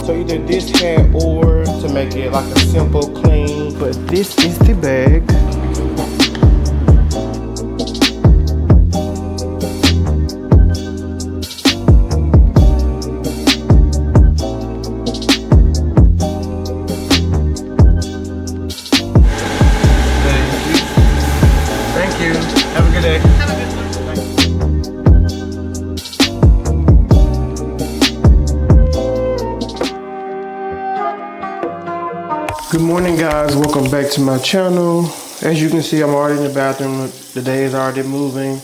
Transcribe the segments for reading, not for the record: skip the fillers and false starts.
So either this hat or to make it like a simple clean. But this is the bag. Thank you. Have a good day. Have a good one. Good morning, guys. Welcome back to my channel. As you can see, I'm already in the bathroom. The day is already moving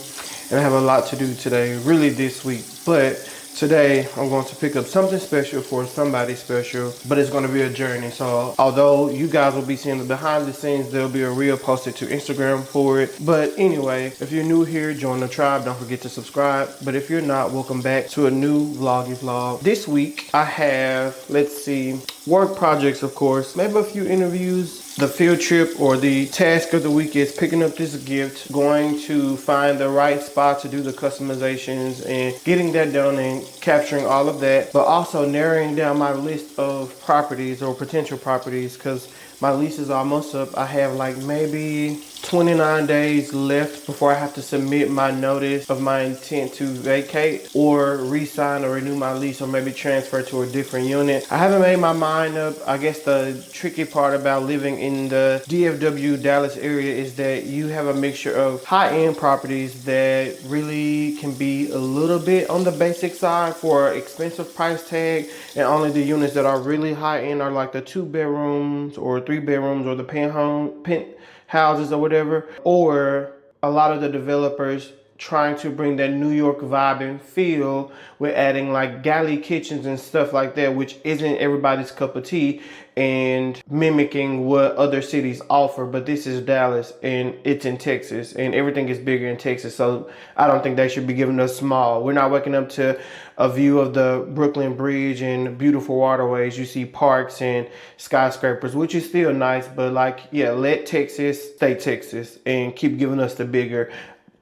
and I have a lot to do today, really this week. But today I'm going to pick up something special for somebody special, but it's going to be a journey. So although you guys will be seeing the behind the scenes, there'll be a reel posted to Instagram for it. But anyway, if you're new here, join the tribe. Don't forget to subscribe. But if you're not, welcome back to a new vloggy vlog. This week I have, let's see, work projects, of course, maybe a few interviews. The field trip or the task of the week is picking up this gift, going to find the right spot to do the customizations and getting that done and capturing all of that, but also narrowing down my list of properties or potential properties because my lease is almost up. I have like maybe 29 days left before I have to submit my notice of my intent to vacate or re-sign or renew my lease or maybe transfer to a different unit. I haven't made my mind up. I guess the tricky part about living in the DFW Dallas area is that you have a mixture of high-end properties that really can be a little bit on the basic side for expensive price tag, and only the units that are really high-end are like the 2 bedrooms or 3 bedrooms or the penthouses or whatever, or a lot of the developers trying to bring that New York vibe and feel with adding like galley kitchens and stuff like that, which isn't everybody's cup of tea, and mimicking what other cities offer. But this is Dallas and it's in Texas and everything is bigger in Texas, so I don't think they should be giving us small. We're not waking up to a view of the Brooklyn Bridge and beautiful waterways. You see parks and skyscrapers, which is still nice, but like, yeah, let Texas stay Texas and keep giving us the bigger.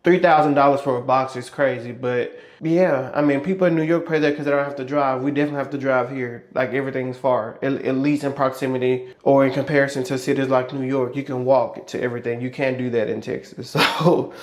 $3,000 for a box is crazy, but yeah, I mean, people in New York pay that because they don't have to drive. We definitely have to drive here. Like, everything's far, at least in proximity or in comparison to cities like New York. You can walk to everything. You can't do that in Texas. So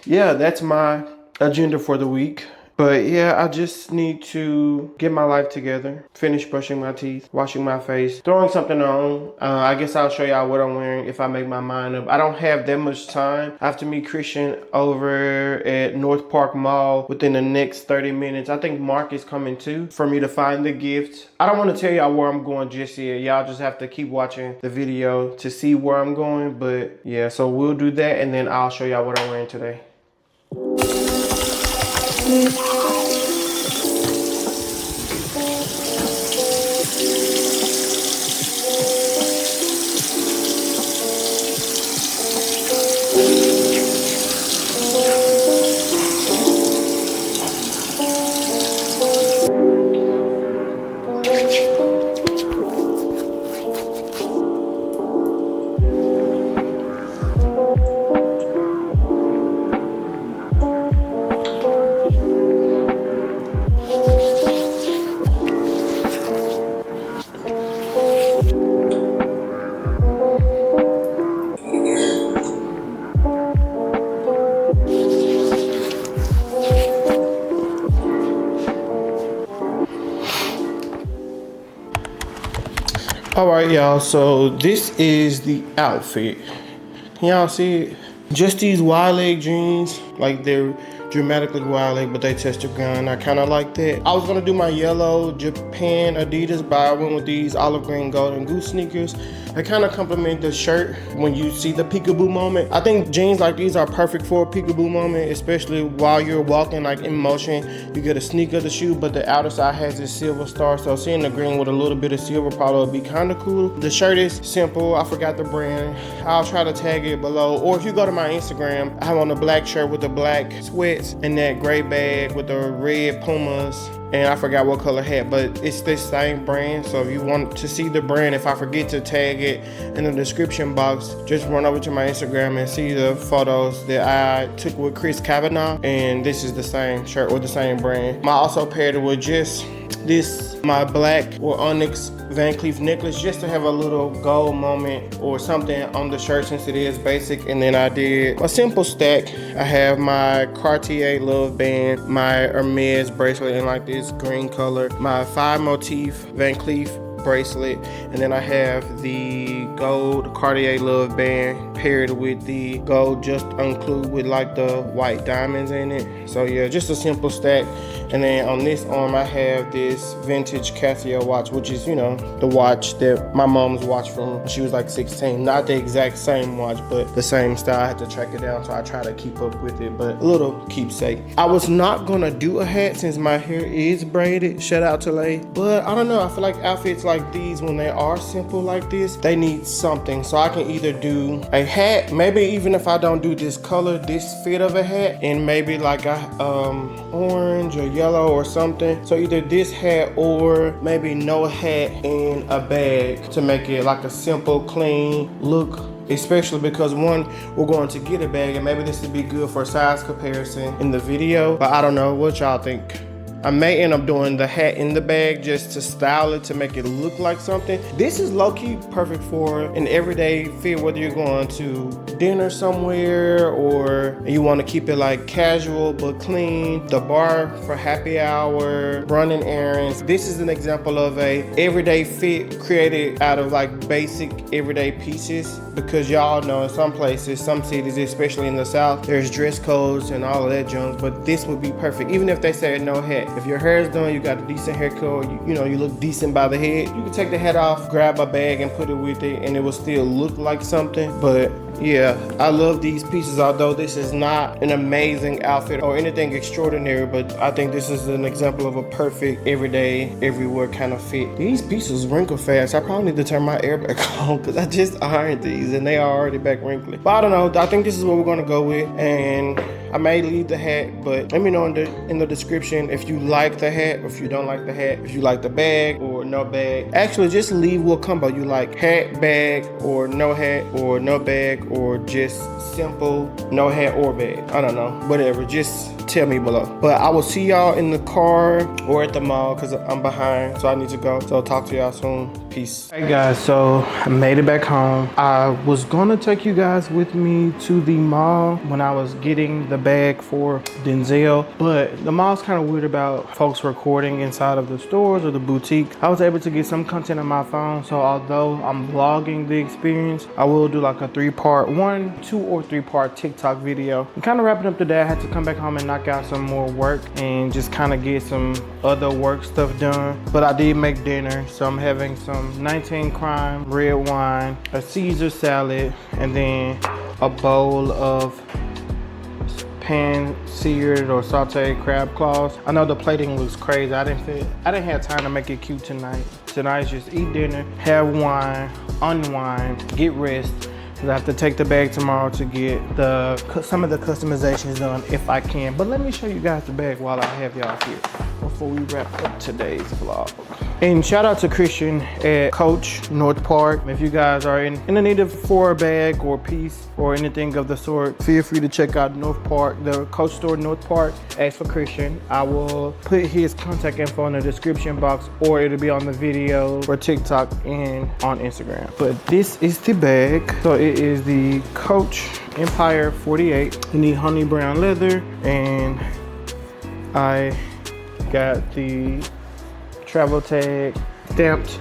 yeah, that's my agenda for the week. But yeah, I just need to get my life together, finish brushing my teeth, washing my face, throwing something on. I guess I'll show y'all what I'm wearing if I make my mind up. I don't have that much time. I have to meet Christian over at North Park Mall within the next 30 minutes. I think Mark is coming too for me to find the gift. I don't want to tell y'all where I'm going just yet. Y'all just have to keep watching the video to see where I'm going. But yeah, so we'll do that and then I'll show y'all what I'm wearing today. All right, y'all, so this is the outfit. Can y'all see it? Just these wide leg jeans, like they're dramatically wide leg, but they touch the ground. I kind of like that. I was gonna do my yellow Japan Adidas, but I went with these olive green golden goose sneakers. They kind of complement the shirt when you see the peekaboo moment. I think jeans like these are perfect for a peekaboo moment, especially while you're walking like in motion. You get a sneak of the shoe, but the outer side has this silver star, so seeing the green with a little bit of silver probably would be kind of cool. The shirt is simple. I forgot the brand. I'll try to tag it below, or if you go to my Instagram, I have on a black shirt with the black sweats and that gray bag with the red Pumas, and I forgot what color hat, but it's this same brand. So if you want to see the brand, if I forget to tag it in the description box, just run over to my Instagram and see the photos that I took with Chris Kavanaugh, and this is the same shirt or the same brand. I also paired it with just this my black or onyx Van Cleef necklace just to have a little gold moment or something on the shirt since it is basic. And then I did a simple stack. I have my Cartier Love Band, my Hermes bracelet in like this green color, my 5 motif Van Cleef bracelet, and then I have the gold Cartier Love Band paired with the gold just unclued with like the white diamonds in it. So yeah, just a simple stack. And then on this arm I have this vintage Casio watch, which is, you know, the watch that my mom's watch from when she was like 16. Not the exact same watch, but the same style. I had to track it down, so I try to keep up with it, but a little keepsake. I was not gonna do a hat since my hair is braided, shout out to Lay, but I don't know, I feel like outfits like these, when they are simple like this, they need something. So I can either do a hat, maybe even if I don't do this color, this fit of a hat, and maybe like a orange or yellow or something. So either this hat or maybe no hat in a bag to make it like a simple clean look, especially because one, we're going to get a bag, and maybe this would be good for size comparison in the video, but I don't know what y'all think. I may end up doing the hat in the bag just to style it, to make it look like something. This is low-key perfect for an everyday fit, whether you're going to dinner somewhere or you want to keep it like casual but clean, the bar for happy hour, running errands. This is an example of a everyday fit created out of like basic everyday pieces, because y'all know in some places, some cities, especially in the South, there's dress codes and all of that junk, but this would be perfect. Even if they say no hat, if your hair is done, you got a decent haircut, you know, you look decent by the head, you can take the hat off, grab a bag and put it with it, and it will still look like something. But yeah, I love these pieces, although this is not an amazing outfit or anything extraordinary, but I think this is an example of a perfect everyday, everywhere kind of fit. These pieces wrinkle fast. I probably need to turn my air back on because I just ironed these and they are already back wrinkly. But I don't know, I think this is what we're gonna go with, and I may leave the hat, but let me know in the description if you like the hat or if you don't like the hat, if you like the bag or no bag. Actually, just leave what combo you like, hat, bag, or no hat, or no bag, or just simple no hat or bag. I don't know, whatever, just tell me below. But I will see y'all in the car or at the mall because I'm behind, so I need to go. So talk to y'all soon. Peace. Hey guys, so I made it back home. I was gonna take you guys with me to the mall when I was getting the bag for Denzel, but the mall's kind of weird about folks recording inside of the stores or the boutique. I was able to get some content on my phone, so although I'm vlogging the experience, I will do like a 3-part, 1, 2, or 3-part TikTok video. And kind of wrapping up the day, I had to come back home and knock out some more work and just kind of get some other work stuff done. But I did make dinner, so I'm having some 19 Crime red wine, a Caesar salad, and then a bowl of pan-seared or sauteed crab claws. I know the plating looks crazy. I didn't have time to make it cute tonight. Tonight's just eat dinner, have wine, unwind, get rest. I have to take the bag tomorrow to get some of the customizations done if I can. But let me show you guys the bag while I have y'all here before we wrap up today's vlog. And shout out to Christian at Coach North Park. If you guys are in the need for a bag or piece or anything of the sort, feel free to check out North Park, the Coach store North Park. Ask for Christian. I will put his contact info in the description box, or it'll be on the video for TikTok and on Instagram. But this is the bag. So it is the Coach Empire 48 in the honey brown leather, and I got the travel tag stamped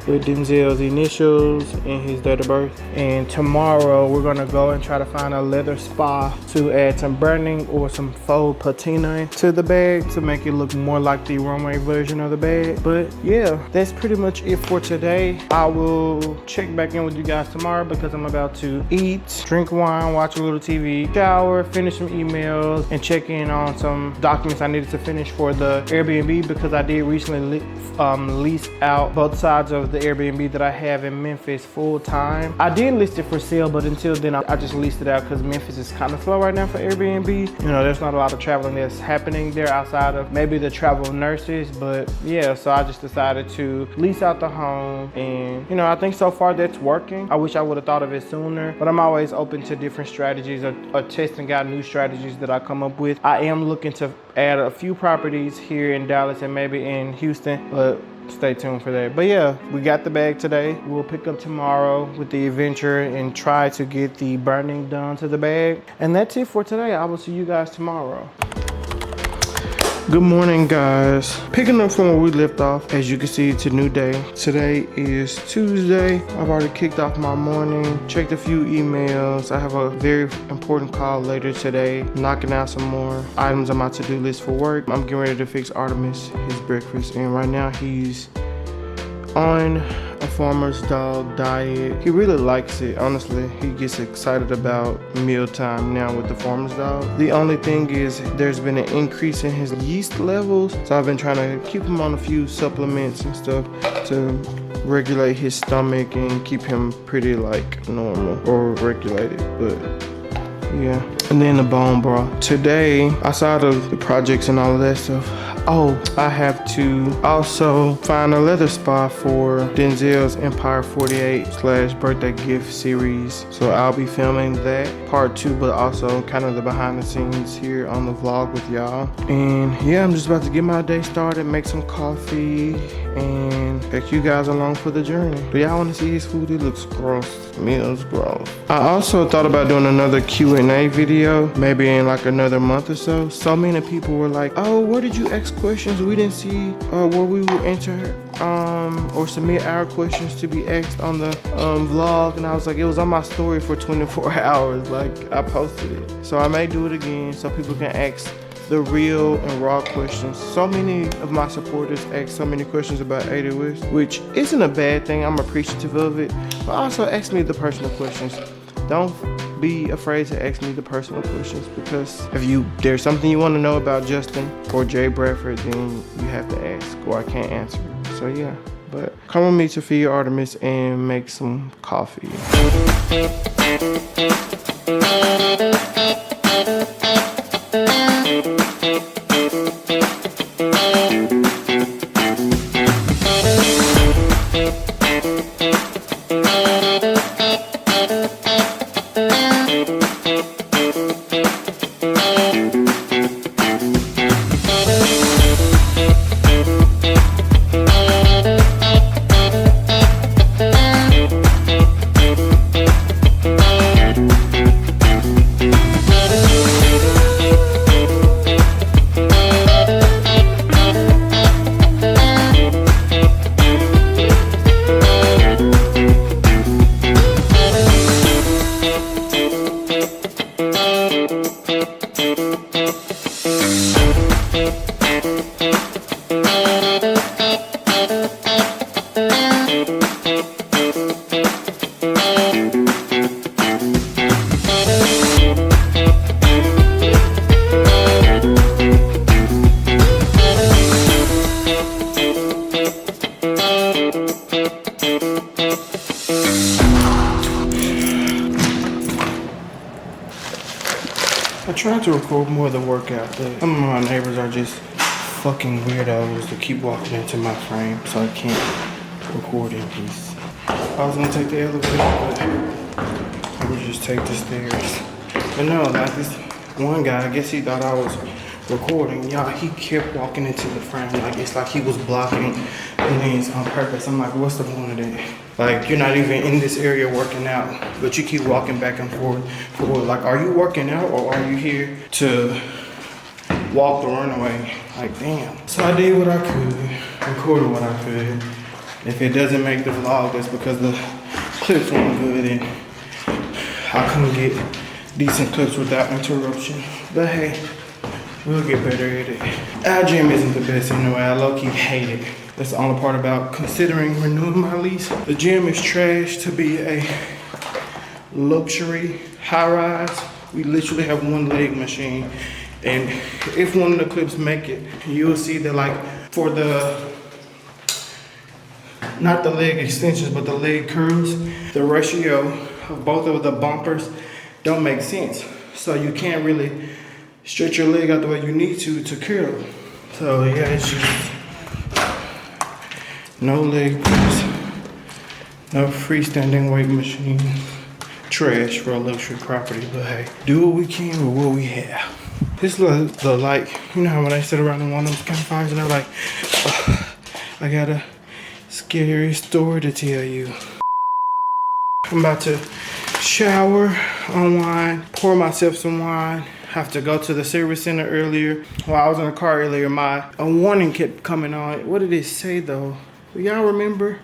with Denzel's initials and his date of birth. And tomorrow we're gonna go and try to find a leather spa to add some branding or some faux patina to the bag to make it look more like the runway version of the bag. But yeah, that's pretty much it for today. I will check back in with you guys tomorrow because I'm about to eat, drink wine, watch a little TV, shower, finish some emails, and check in on some documents I needed to finish for the Airbnb, because I did recently lease out both sides of the Airbnb that I have in Memphis full time. I did list it for sale, but until then I just leased it out because Memphis is kind of slow right now for Airbnb. You know, there's not a lot of traveling that's happening there outside of maybe the travel nurses, but yeah, so I just decided to lease out the home, and you know, I think so far that's working. I wish I would have thought of it sooner, but I'm always open to different strategies or testing out new strategies that I come up with. I am looking to add a few properties here in Dallas and maybe in Houston, but stay tuned for that. But yeah, we got the bag today. We'll pick up tomorrow with the adventure and try to get the burning done to the bag. And that's it for today. I will see you guys tomorrow. Good morning, guys. Picking up from where we left off, as you can see, it's a new day. Today is Tuesday. I've already kicked off my morning, checked a few emails. I have a very important call later today, knocking out some more items on my to-do list for work. I'm getting ready to fix Artemis his breakfast, and right now he's on a farmer's dog diet. He really likes it, honestly. He gets excited about mealtime now with the farmer's dog. The only thing is there's been an increase in his yeast levels, so I've been trying to keep him on a few supplements and stuff to regulate his stomach and keep him pretty like normal or regulated, but yeah. And then the bone broth. Today, outside of the projects and all of that stuff, I have to also find a leather spa for Denzel's Empire 48 / birthday gift series. So I'll be filming that part 2, but also kind of the behind the scenes here on the vlog with y'all. And yeah, I'm just about to get my day started, make some coffee, and take you guys along for the journey. Do y'all want to see his food? It looks gross. Meals gross. I also thought about doing another Q&A video, maybe in like another month or so. So many people were like, oh, where did you ask questions? We didn't see where we would enter or submit our questions to be asked on the vlog. And I was like, it was on my story for 24 hours. Like, I posted it. So I may do it again so people can ask the real and raw questions. So many of my supporters ask so many questions about AWS, which isn't a bad thing. I'm appreciative of it, but also ask me the personal questions. Don't be afraid to ask me the personal questions, because if there's something you want to know about Justin or Jay Bradford, then you have to ask, or I can't answer it. So yeah, but come with me to feed Artemis and make some coffee. I tried to record more of the workout, but some of my neighbors are just fucking weirdos to keep walking into my frame, so I can't record in peace. I was gonna take the elevator, but I would just take the stairs. But no, like this one guy, I guess he thought I was recording. Y'all, he kept walking into the frame like it's like he was blocking the lens on purpose. I'm like, what's the point of that? Like, you're not even in this area working out, but you keep walking back and forth. Like, are you working out or are you here to walk the runaway? Like, damn. So I did what I could, recorded what I could. If it doesn't make the vlog, that's because the clips weren't good and I couldn't get decent clips without interruption. But hey, we'll get better at it. Our gym isn't the best anyway. I low-key hate it. That's the only part about considering renewing my lease. The gym is trash to be a luxury high-rise. We literally have one leg machine. And if one of the clips make it, you'll see that like for the not the leg extensions, but the leg curls, the ratio of both of the bumpers don't make sense. So you can't really stretch your leg out the way you need to curl. So yeah, it's just no leg press, no freestanding weight machine. Trash for a luxury property, but hey, do what we can with what we have. This the like, you know how when I sit around in one of those campfires and they're like, oh, I got a scary story to tell you. I'm about to shower, unwind, pour myself some wine. Have to go to the service center earlier. While I was in the car earlier, a warning kept coming on. What did it say though? Y'all remember?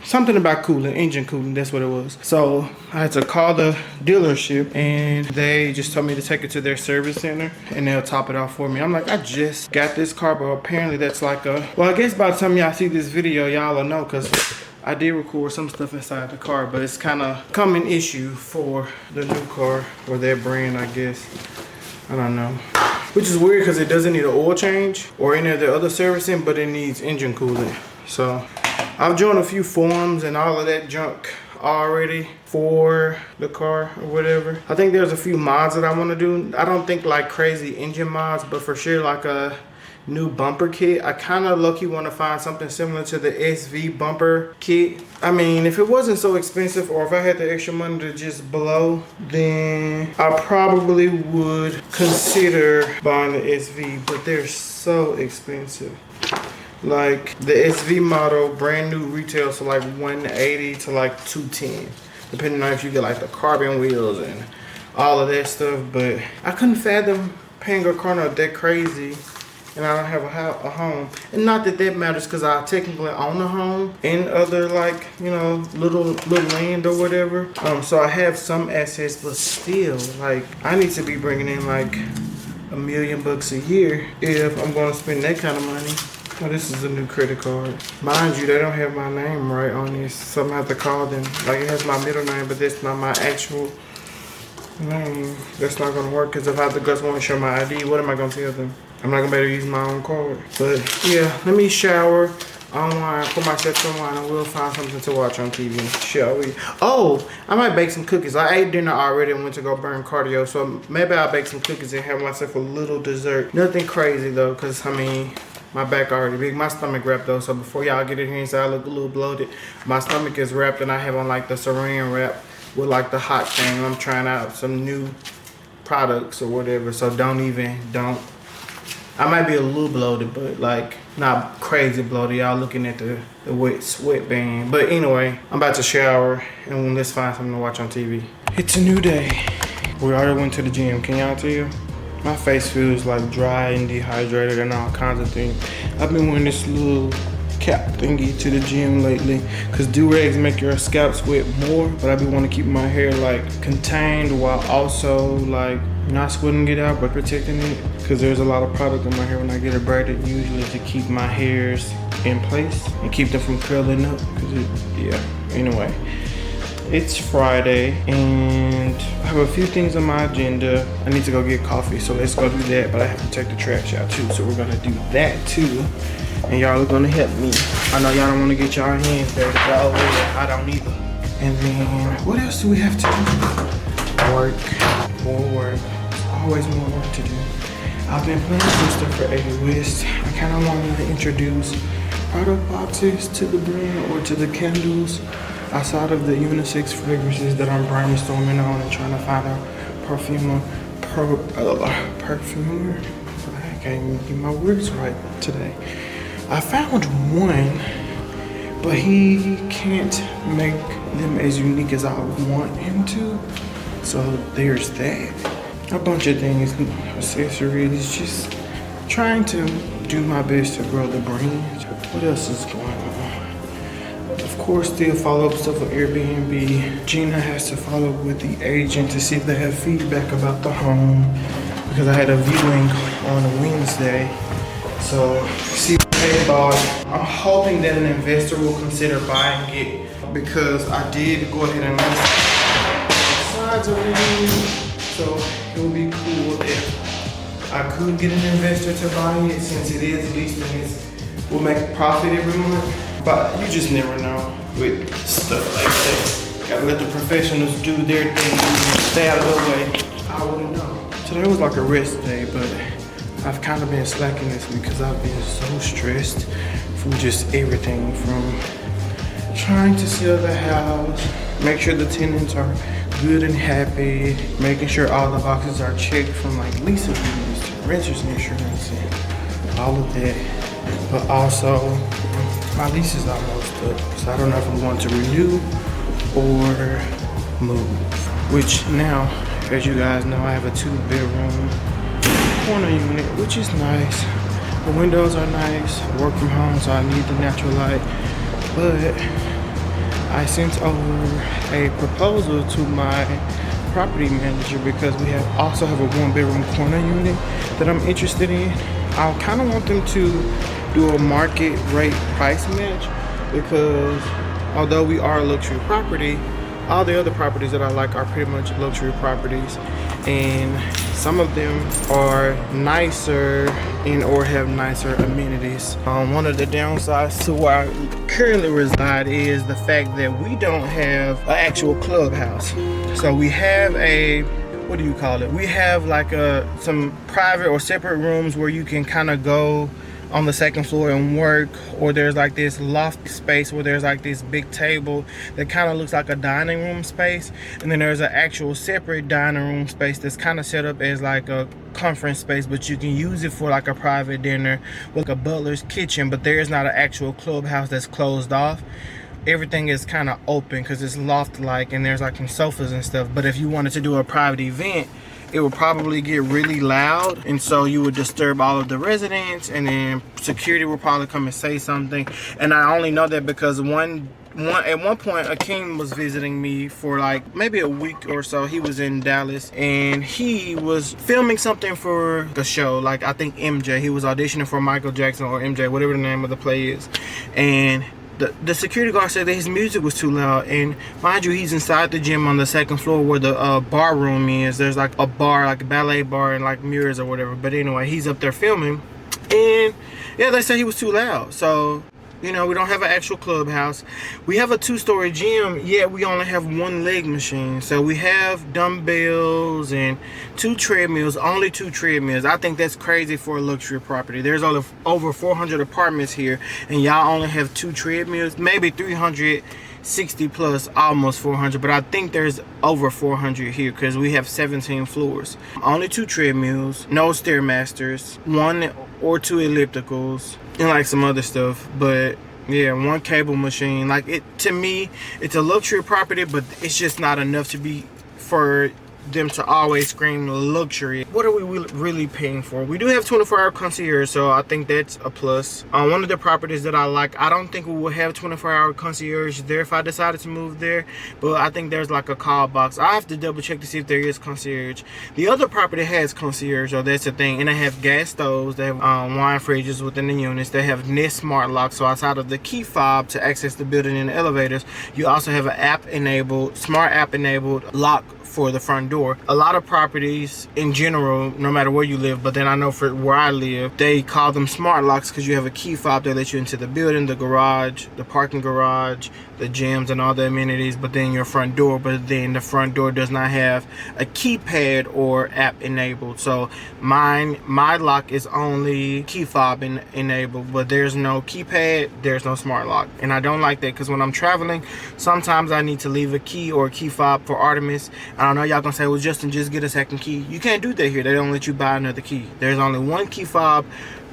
Something about cooling, engine cooling, that's what it was. So I had to call the dealership and they just told me to take it to their service center and they'll top it off for me. I'm like, I just got this car, but apparently that's like well, I guess by the time y'all see this video, y'all will know, because I did record some stuff inside the car, but it's kind of a common issue for the new car or their brand, I guess. I don't know. Which is weird because it doesn't need an oil change or any of the other servicing, but it needs engine cooling. So I've joined a few forums and all of that junk already for the car or whatever. I think there's a few mods that I want to do. I don't think like crazy engine mods, but for sure like a new bumper kit. I kind of low-key want to find something similar to the SV bumper kit. I mean, if it wasn't so expensive or if I had the extra money to just blow, then I probably would consider buying the SV, but they're so expensive. Like the SV model, brand new retails to like 180 to like 210, depending on if you get like the carbon wheels and all of that stuff. But I couldn't fathom paying a car note that crazy, and I don't have a home. And not that that matters, because I technically own a home and other like, you know, little land or whatever. So I have some assets, but still, like I need to be bringing in like $1 million a year if I'm going to spend that kind of money. Oh, this is a new credit card. Mind you, they don't have my name right on this, so I'm gonna have to call them. Like it has my middle name, but that's not my actual name. That's not gonna work, because if I have to go somewhere and show my ID, what am I gonna tell them? I'm not gonna be able to use my own card. But yeah, let me shower, unwind, put myself some wine, and we'll find something to watch on TV, shall we? Oh, I might bake some cookies. I ate dinner already and went to go burn cardio, so maybe I'll bake some cookies and have myself a little dessert. Nothing crazy though, because I mean, my back already big. My stomach wrapped though, so before y'all get in here and say I look a little bloated, my stomach is wrapped and I have on like the saran wrap with like the hot thing. I'm trying out some new products or whatever, so don't. I might be a little bloated, but like not crazy bloated. Y'all looking at the wet sweat band. But anyway, I'm about to shower and let's find something to watch on TV. It's a new day. We already went to the gym. Can y'all tell? My face feels like dry and dehydrated and all kinds of things. I've been wearing this little cap thingy to the gym lately, because do-rags make your scalp sweat more, but I've been wanting to keep my hair like contained while also like not sweating it out but protecting it, because there's a lot of product in my hair when I get it braided, usually to keep my hairs in place and keep them from curling up. Anyway, it's Friday and I have a few things on my agenda. I need to go get coffee, so let's go do that, but I have to take the trash out too, so we're gonna do that too. And y'all are gonna help me. I know y'all don't wanna get y'all hands dirty, but I don't either. And then, what else do we have to do? Work, more work. Always more work to do. I've been playing some stuff for A West. I kinda wanted to introduce product boxes to the brand or to the candles outside of the unisex fragrances that I'm brainstorming on and trying to find a perfumer. I can't even get my words right today. I found one, but he can't make them as unique as I want him to. So there's that. A bunch of things, accessories, just trying to do my best to grow the brand. What else is going on? Of course, still follow up stuff with Airbnb. Gina has to follow up with the agent to see if they have feedback about the home, because I had a viewing on a Wednesday. So see what they bought. I'm hoping that an investor will consider buying it, because I did go ahead and list the sides of it. So it would be cool if I could get an investor to buy it, since it is leased and it will make profit every month. But you just never know with stuff like that. Gotta let the professionals do their thing, stay out of the way. I wouldn't know. Today was like a rest day, but I've kind of been slacking this week because I've been so stressed from just everything, from trying to sell the house, make sure the tenants are good and happy, making sure all the boxes are checked from like lease agreements to renters insurance and all of that. But also, my lease is almost up, so I don't know if I'm going to renew or move. Which now, as you guys know, I have a 2-bedroom corner unit, which is nice. The windows are nice, work from home, so I need the natural light. But I sent over a proposal to my property manager because we also have a 1-bedroom corner unit that I'm interested in. I kind of want them to do a market rate price match because although we are a luxury property, all the other properties that I like are pretty much luxury properties, and some of them are nicer and or have nicer amenities. One of the downsides to where I currently reside is the fact that we don't have an actual clubhouse. So we have a, what do you call it? We have like some private or separate rooms where you can kind of go on the second floor and work, or there's like this loft space where there's like this big table that kind of looks like a dining room space, and then there's an actual separate dining room space that's kind of set up as like a conference space, but you can use it for like a private dinner with a butler's kitchen. But there's not an actual clubhouse that's closed off. Everything is kind of open because it's loft like, and there's like some sofas and stuff. But if you wanted to do a private event, it would probably get really loud, and so you would disturb all of the residents, and then security will probably come and say something. And I only know that because at one point Akeem was visiting me for like maybe a week or so. He was in Dallas and he was filming something for the show, like I think MJ. He was auditioning for Michael Jackson or MJ, whatever the name of the play is. And the security guard said that his music was too loud, and mind you, he's inside the gym on the second floor where the bar room is. There's like a bar, like a ballet bar, and like mirrors or whatever. But anyway, he's up there filming, and yeah, they said he was too loud. So, you know, we don't have an actual clubhouse. We have a 2-story gym, yet we only have 1 leg machine. So we have dumbbells and 2 treadmills, only 2 treadmills. I think that's crazy for a luxury property. There's over 400 apartments here, and y'all only have 2 treadmills, maybe 360 plus, almost 400, but I think there's over 400 here because we have 17 floors. Only 2 treadmills, no Stairmasters, 1 or 2 ellipticals, and like some other stuff. But yeah, 1 cable machine. Like, it, to me, it's a luxury property, but it's just not enough to be for them to always scream luxury. What are we really paying for? We do have 24-hour concierge, so I think that's a plus. One of the properties that I like, I don't think we will have 24-hour concierge there if I decided to move there, but I think there's like a call box. I have to double check to see if there is concierge. The other property has concierge, so that's the thing. And they have gas stoves, they have wine fridges within the units, they have Nest smart locks, so outside of the key fob to access the building and the elevators, you also have an smart app enabled lock for the front door. A lot of properties in general, no matter where you live, but then I know for where I live, they call them smart locks because you have a key fob that lets you into the building, the garage, the parking garage, the gyms, and all the amenities, but then your front door. But then the front door does not have a keypad or app enabled. So my lock is only key fob enabled, but there's no keypad, there's no smart lock. And I don't like that because when I'm traveling, sometimes I need to leave a key or a key fob for Artemis. I don't know, y'all gonna say, well, Justin, just get a second key. You can't do that here. They don't let you buy another key. There's only 1 key fob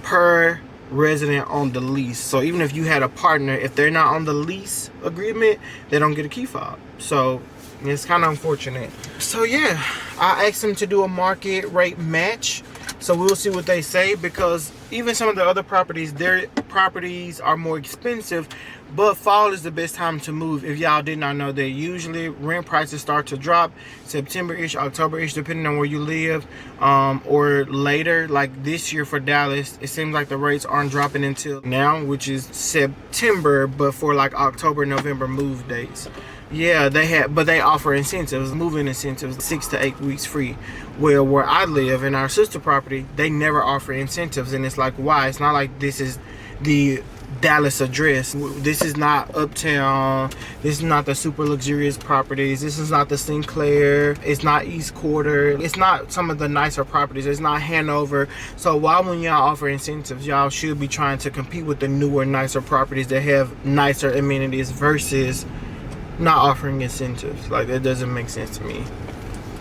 per resident on the lease. So even if you had a partner, if they're not on the lease agreement, they don't get a key fob. So it's kind of unfortunate. So yeah, I asked them to do a market rate match. So we'll see what they say, because even some of the other properties, their properties are more expensive, but fall is the best time to move. If y'all did not know that, usually rent prices start to drop September-ish, October-ish, depending on where you live, or later. Like this year for Dallas, it seems like the rates aren't dropping until now, which is September, but for like October, November move dates. Yeah, they offer incentives, moving incentives, 6 to 8 weeks free. Well, where I live in our sister property, they never offer incentives, and it's like, why? It's not like this is the Dallas address. This is not Uptown. This is not the super luxurious properties. This is not the Sinclair. It's not East Quarter. It's not some of the nicer properties. It's not Hanover. So why, when y'all offer incentives, y'all should be trying to compete with the newer, nicer properties that have nicer amenities versus not offering incentives. Like, that doesn't make sense to me.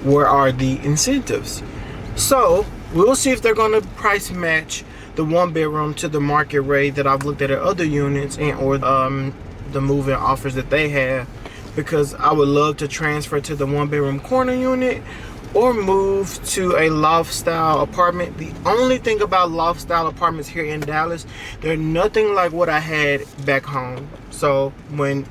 Where are the incentives? So we'll see if they're going to price match the 1-bedroom to the market rate that I've looked at other units and or the move-in offers that they have, because I would love to transfer to the 1-bedroom corner unit or move to a loft style apartment. The only thing about loft style apartments here in Dallas, they're nothing like what I had back home. So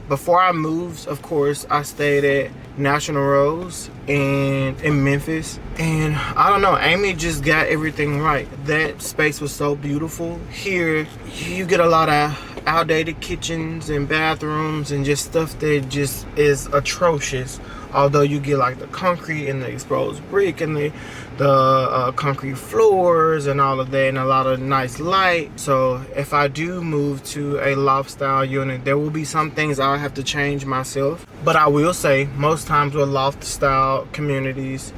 before I moved, of course, I stayed at National Rose and in Memphis, and I don't know, Amy just got everything right. That space was so beautiful. Here you get a lot of outdated kitchens and bathrooms and just stuff that just is atrocious. Although you get like the concrete and the exposed brick and the concrete floors and all of that, and a lot of nice light. So if I do move to a loft style unit, there will be some things I'll have to change myself. But I will say, most times with loft style communities,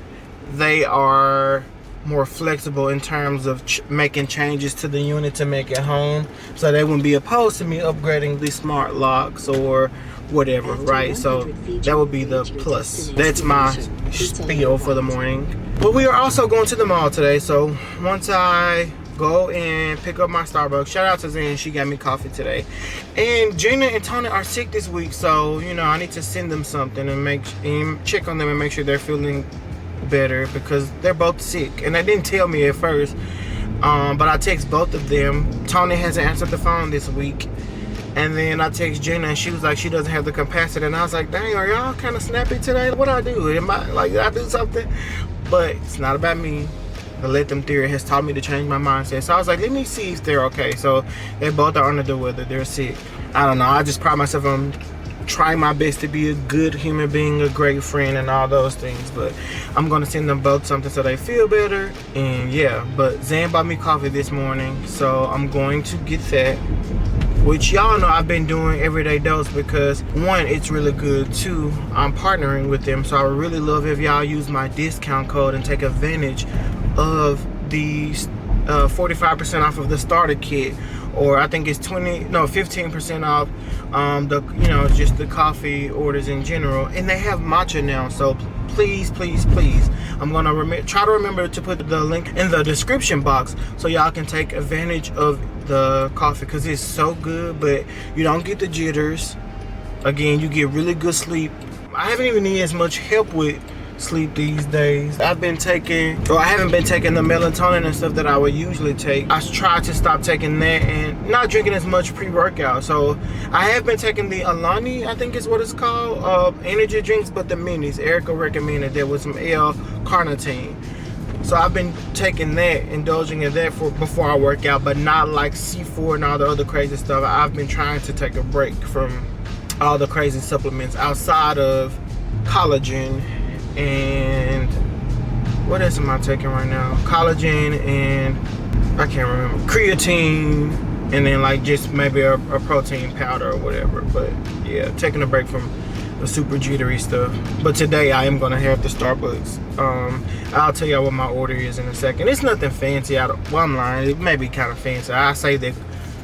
they are more flexible in terms of making changes to the unit to make it home. So they wouldn't be opposed to me upgrading the smart locks or whatever, right? So that would be the plus. That's my spiel for the morning. But we are also going to the mall today, so once I go and pick up my Starbucks, shout out to Zen, she got me coffee today. And Gina and Tony are sick this week, so you know, I need to send them something and check on them and make sure they're feeling better, because they're both sick. And they didn't tell me at first, but I text both of them. Tony hasn't answered the phone this week. And then I text Gina and she was like, she doesn't have the capacity. And I was like, dang, are y'all kind of snappy today? What I do? Am I like, did I do something? But it's not about me. The let them theory has taught me to change my mindset. So I was like, let me see if they're okay. So they both are under the weather. They're sick. I don't know. I just pride myself on trying my best to be a good human being, a great friend, and all those things. But I'm going to send them both something so they feel better. And yeah, but Zan bought me coffee this morning, so I'm going to get that, which y'all know I've been doing everyday dose, because one, it's really good. Two, I'm partnering with them, so I would really love if y'all use my discount code and take advantage of the 45% off of the starter kit, or I think it's 15% off just the coffee orders in general. And they have matcha now, so please, please, please, I'm gonna try to remember to put the link in the description box so y'all can take advantage of the coffee, because it's so good. But you don't get the jitters. Again, you get really good sleep. I haven't even needed as much help with sleep these days. I haven't been taking the melatonin and stuff that I would usually take. I tried to stop taking that and not drinking as much pre-workout. So I have been taking the Alani, I think is what it's called, energy drinks, but the minis. Erica recommended there with some L-carnitine. So I've been taking that, indulging in that before I work out, but not like C4 and all the other crazy stuff. I've been trying to take a break from all the crazy supplements outside of collagen. And what else am I taking right now? Collagen and I can't remember, creatine, and then like just maybe a protein powder or whatever. But yeah, taking a break from the super jittery stuff. But today I am gonna have the Starbucks. I'll tell y'all what my order is in a second. It's nothing fancy. I'm lying. It may be kind of fancy. I say that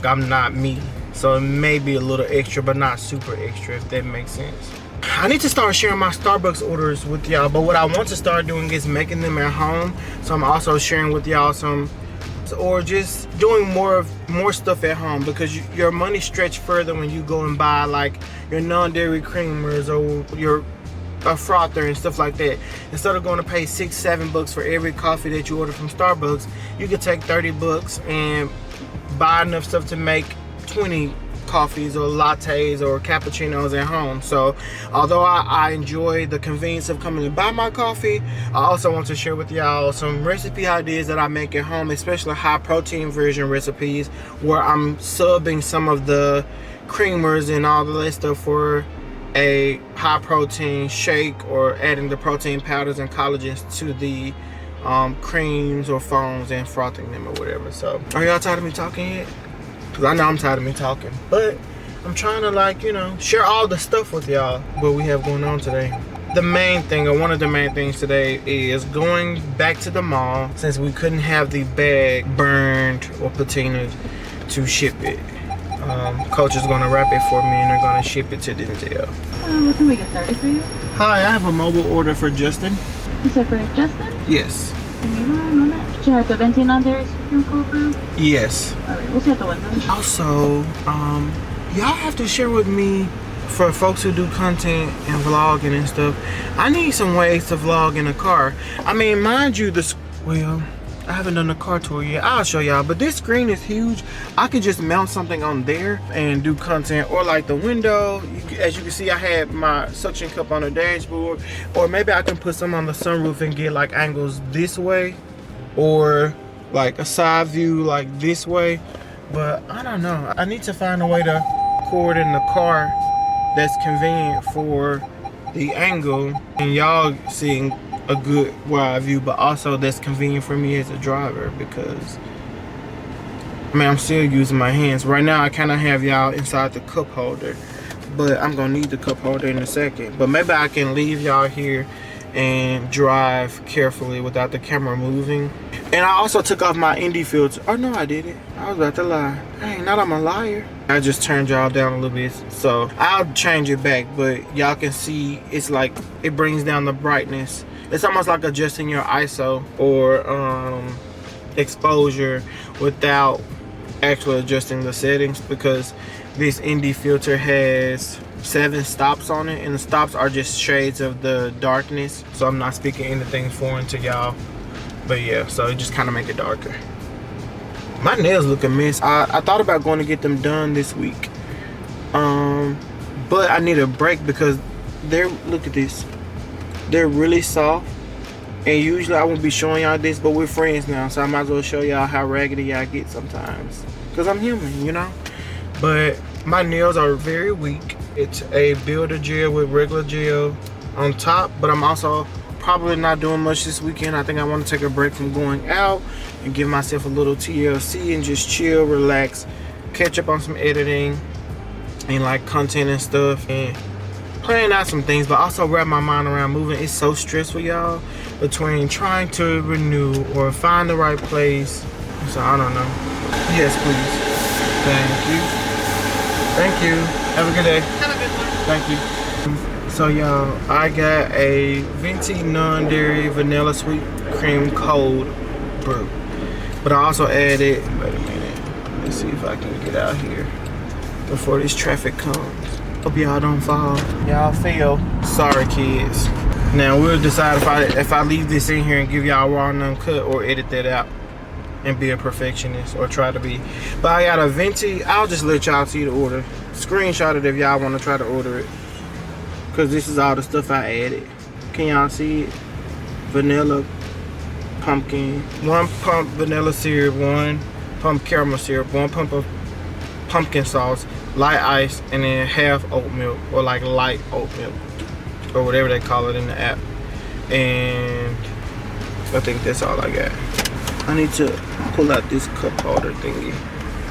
I'm not me, so it may be a little extra, but not super extra, if that makes sense. I need to start sharing my Starbucks orders with y'all, but what I want to start doing is making them at home. So I'm also sharing with y'all some, or just doing more stuff at home, because your money stretch further when you go and buy like your non-dairy creamers or your frother and stuff like that. Instead of going to pay $6-7 for every coffee that you order from Starbucks, you could take $30 and buy enough stuff to make 20 coffees or lattes or cappuccinos at home. So although I enjoy the convenience of coming to buy my coffee, I also want to share with y'all some recipe ideas that I make at home, especially high protein version recipes where I'm subbing some of the creamers and all the that stuff for a high protein shake, or adding the protein powders and collagens to the creams or foams and frothing them or whatever. So are y'all tired of me talking yet? Cause I know I'm tired of me talking, but I'm trying to, like, you know, share all the stuff with y'all what we have going on today. The main thing, or one of the main things today, is going back to the mall since we couldn't have the bag burned or patinaed to ship it. Coach is gonna wrap it for me and they're gonna ship it to Denzel. What can we get started for you? Hi, I have a mobile order for Justin. You said for Justin? Yes. Give me 1 moment. Should I have the venti on there so you can pull through? Yes. Alright, we'll set the window. Also, y'all have to share with me, for folks who do content and vlogging and stuff, I need some ways to vlog in a car. I mean, mind you, well, I haven't done the car tour yet. I'll show y'all, but this screen is huge. I could just mount something on there and do content, or like the window. As you can see, I had my suction cup on the dashboard, or maybe I can put some on the sunroof and get like angles this way, or like a side view like this way. But I don't know. I need to find a way to record in the car that's convenient for the angle and y'all seeing a good wide view, but also that's convenient for me as a driver, because I mean, I'm still using my hands right now. I kind of have y'all inside the cup holder, but I'm gonna need the cup holder in a second. But maybe I can leave y'all here and drive carefully without the camera moving. And I also took off my Indy filter. Oh no, I didn't. I was about to lie. Dang, not I'm a liar. I just turned y'all down a little bit, so I'll change it back, but y'all can see it's like it brings down the brightness. It's almost like adjusting your ISO or exposure without actually adjusting the settings, because this Indy filter has 7 stops on it, and the stops are just shades of the darkness, so I'm not speaking anything foreign to y'all. But yeah, so it just kind of make it darker. My nails look a mess. I thought about going to get them done this week, but I need a break because look at this, they're really soft. And usually I won't be showing y'all this, but we're friends now, so I might as well show y'all how raggedy I get sometimes, because I'm human, you know. But my nails are very weak. It's a builder gel with regular gel on top, but I'm also probably not doing much this weekend. I think I want to take a break from going out and give myself a little TLC and just chill, relax, catch up on some editing and like content and stuff, and plan out some things, but also wrap my mind around moving. It's so stressful, y'all, between trying to renew or find the right place. So I don't know. Yes, please. Thank you. Thank you. Have a good day. Have a good one. Thank you. So y'all, I got a venti non-dairy vanilla sweet cream cold brew, but I also added, wait a minute, let's see if I can get out here before this traffic comes. Hope y'all don't fall. Y'all fail. Sorry, kids. Now we'll decide if I leave this in here and give y'all raw and uncut, or edit that out and be a perfectionist, or try to be. But I got a venti. I'll just let y'all see the order. Screenshot it if y'all want to try to order it, because this is all the stuff I added. Can y'all see it? Vanilla, pumpkin, 1 pump vanilla syrup, 1 pump caramel syrup, 1 pump of pumpkin sauce, light ice, and then half oat milk, or like light oat milk, or whatever they call it in the app. And I think that's all I got. I need to pull out this cup holder thingy,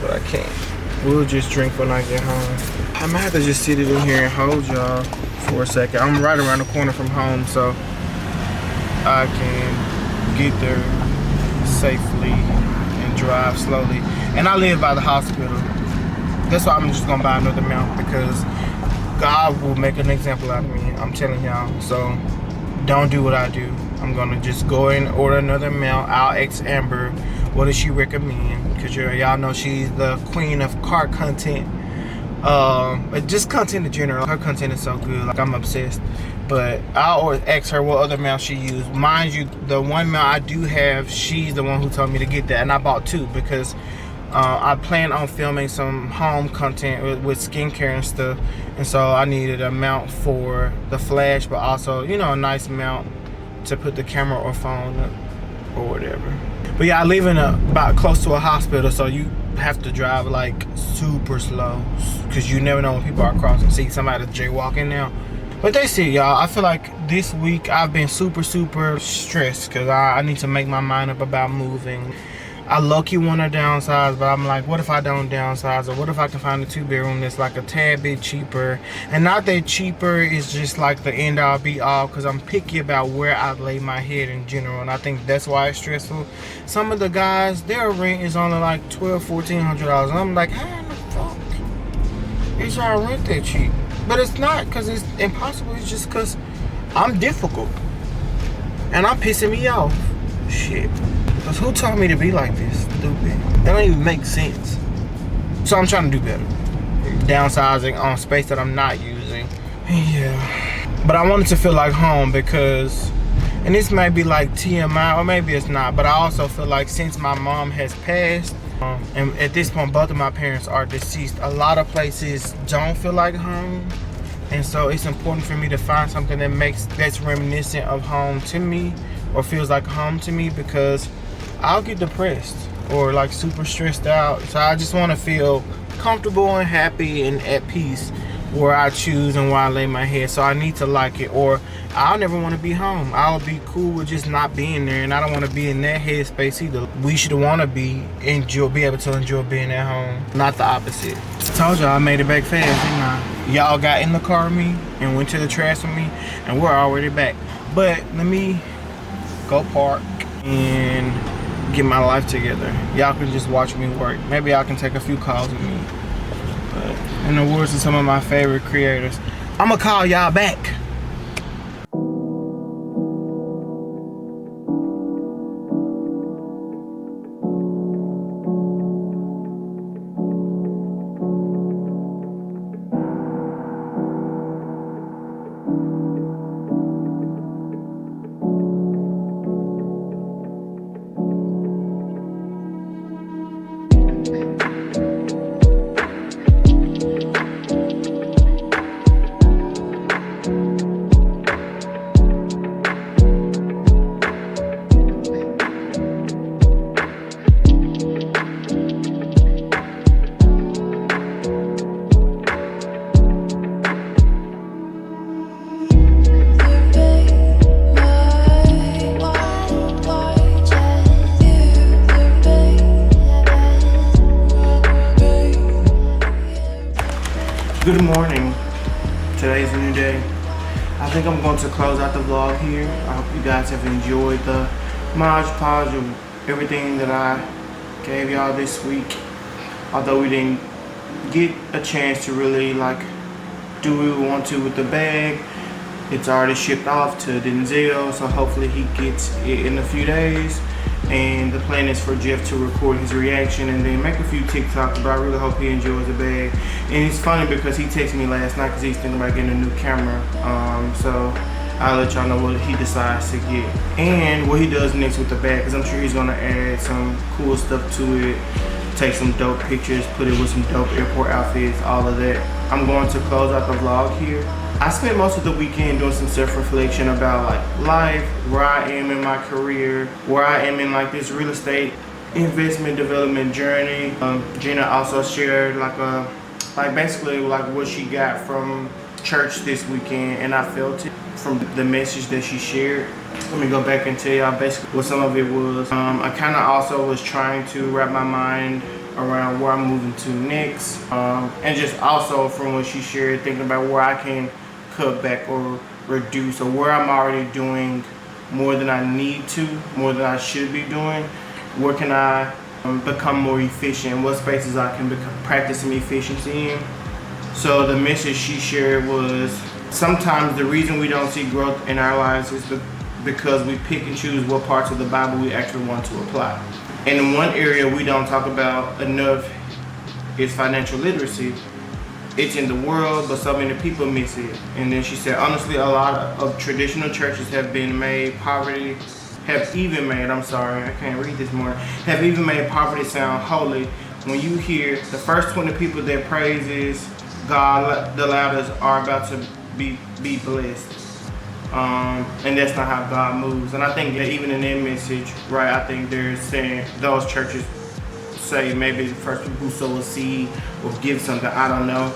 but I can't. We'll just drink when I get home. I might have to just sit it in here and hold y'all for a second. I'm right around the corner from home, so I can get there safely and drive slowly. And I live by the hospital. That's why I'm just gonna buy another mount, because God will make an example out of me. I'm telling y'all. So don't do what I do. I'm gonna just go and order another mount. I'll ask Amber what does she recommend, because y'all know she's the queen of car content. Just content in general. Her content is so good. Like, I'm obsessed. But I always ask her what other mount she used. Mind you, the one mount I do have, she's the one who told me to get that, and I bought 2 because I plan on filming some home content with skincare and stuff, and so I needed a mount for the flash, but also, you know, a nice mount to put the camera or phone up or whatever. But yeah, I live in about close to a hospital, so you have to drive like super slow, because you never know when people are crossing. See somebody jaywalking now. But that's it, y'all. I feel like this week I've been super stressed, because I need to make my mind up about moving. I low-key want to downsize, but I'm like, what if I don't downsize? Or what if I can find a 2-bedroom that's like a tad bit cheaper? And not that cheaper is just like the end all be all, because I'm picky about where I lay my head in general. And I think that's why it's stressful. Some of the guys, their rent is only like $1,200-$1,400. And I'm like, how in the fuck is y'all rent that cheap? But it's not because it's impossible. It's just because I'm difficult. And I'm pissing me off. Shit. Because who taught me to be like this? Stupid. That don't even make sense. So I'm trying to do better. Downsizing on space that I'm not using. Yeah. But I want it to feel like home because, and this may be like TMI or maybe it's not, but I also feel like since my mom has passed, and at this point both of my parents are deceased, a lot of places don't feel like home. And so it's important for me to find something that's reminiscent of home to me, or feels like home to me, because I'll get depressed or like super stressed out. So I just want to feel comfortable and happy and at peace where I choose and where I lay my head. So I need to like it, or I'll never want to be home. I'll be cool with just not being there, and I don't want to be in that headspace either. We should want to be able to enjoy being at home, not the opposite. I told y'all I made it back fast, didn't I? Y'all got in the car with me and went to the trash with me, and we're already back. But let me go park and get my life together. Y'all can just watch me work. Maybe y'all can take a few calls with me. But in the words of some of my favorite creators, I'ma call y'all back. Good morning. Today's a new day. I think I'm going to close out the vlog here. I hope you guys have enjoyed the Mod Podge of everything that I gave y'all this week. Although we didn't get a chance to really like do what we want to with the bag, it's already shipped off to Denzel, so hopefully he gets it in a few days. And the plan is for Jeff to record his reaction and then make a few TikToks, but I really hope he enjoys the bag. And it's funny because he texted me last night because he's thinking about getting a new camera. So I'll let y'all know what he decides to get and what he does next with the bag, because I'm sure he's gonna add some cool stuff to it, take some dope pictures, put it with some dope airport outfits, all of that. I'm going to close out the vlog here. I spent most of the weekend doing some self-reflection about like life, where I am in my career, where I am in like this real estate investment development journey. Gina also shared like basically like what she got from church this weekend, and I felt it from the message that she shared. Let me go back and tell y'all basically what some of it was. I kind of also was trying to wrap my mind around where I'm moving to next, and just also from what she shared, thinking about where I can cut back or reduce, or where I'm already doing more than I need to, more than I should be doing. Where can I become more efficient? What spaces I can practice some efficiency in? So the message she shared was, sometimes the reason we don't see growth in our lives is because we pick and choose what parts of the Bible we actually want to apply. And in one area we don't talk about enough is financial literacy. It's in the world, but so many people miss it. And then she said, honestly, a lot of traditional churches have even made poverty sound holy. When you hear the first 20 people that praises God the loudest are about to be blessed. And that's not how God moves. And I think that even in their message, right, I think they're saying those churches say maybe the first people who sow a seed or give something, I don't know.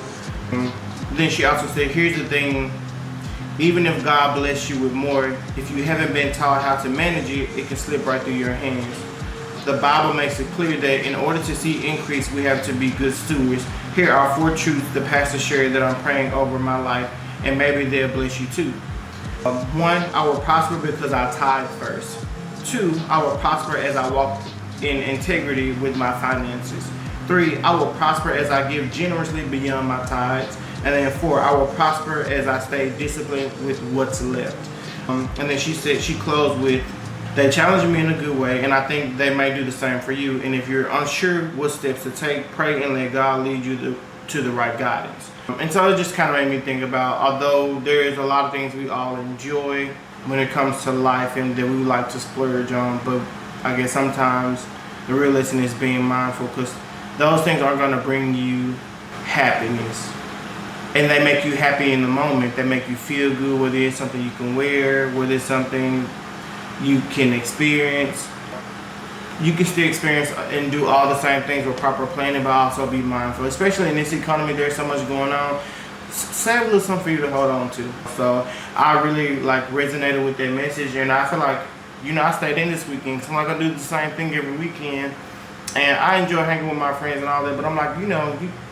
Then she also said, here's the thing, even if God bless you with more, if you haven't been taught how to manage it, it can slip right through your hands. the Bible makes it clear that in order to see increase, we have to be good stewards. Here are 4 truths the pastor shared that I'm praying over my life, and maybe they'll bless you too. 1, I will prosper because I tithe first. 2, I will prosper as I walk in integrity with my finances. 3, I will prosper as I give generously beyond my tithes. And then 4, I will prosper as I stay disciplined with what's left. And then she closed with, they challenge me in a good way, and I think they may do the same for you. And if you're unsure what steps to take, pray and let God lead you to the right guidance. And so it just kind of made me think about, although there is a lot of things we all enjoy when it comes to life and that we like to splurge on, but I guess sometimes the real lesson is being mindful, because those things aren't going to bring you happiness. And they make you happy in the moment. They make you feel good, whether it's something you can wear, whether it's something you can experience. You can still experience and do all the same things with proper planning, but also be mindful. Especially in this economy, there's so much going on. Save a little something for you to hold on to. So I really resonated with that message, and I feel like, I stayed in this weekend, so I'm not gonna do the same thing every weekend. And I enjoy hanging with my friends and all that, but I'm like,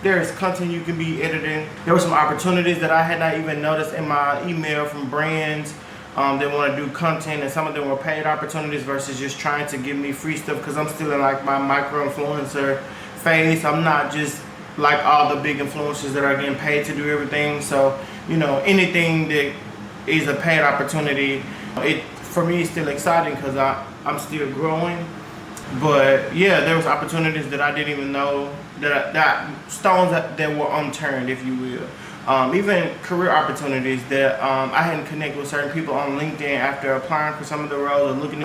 there's content you can be editing. There were some opportunities that I had not even noticed in my email from brands that want to do content, and some of them were paid opportunities versus just trying to give me free stuff, because I'm still in my micro-influencer phase. I'm not just like all the big influencers that are getting paid to do everything. So, anything that is a paid opportunity, for me, it's still exciting because I'm still growing. But yeah, there was opportunities that I didn't even know, that stones that were unturned, if you will. Even career opportunities that I hadn't connected with certain people on LinkedIn after applying for some of the roles, or looking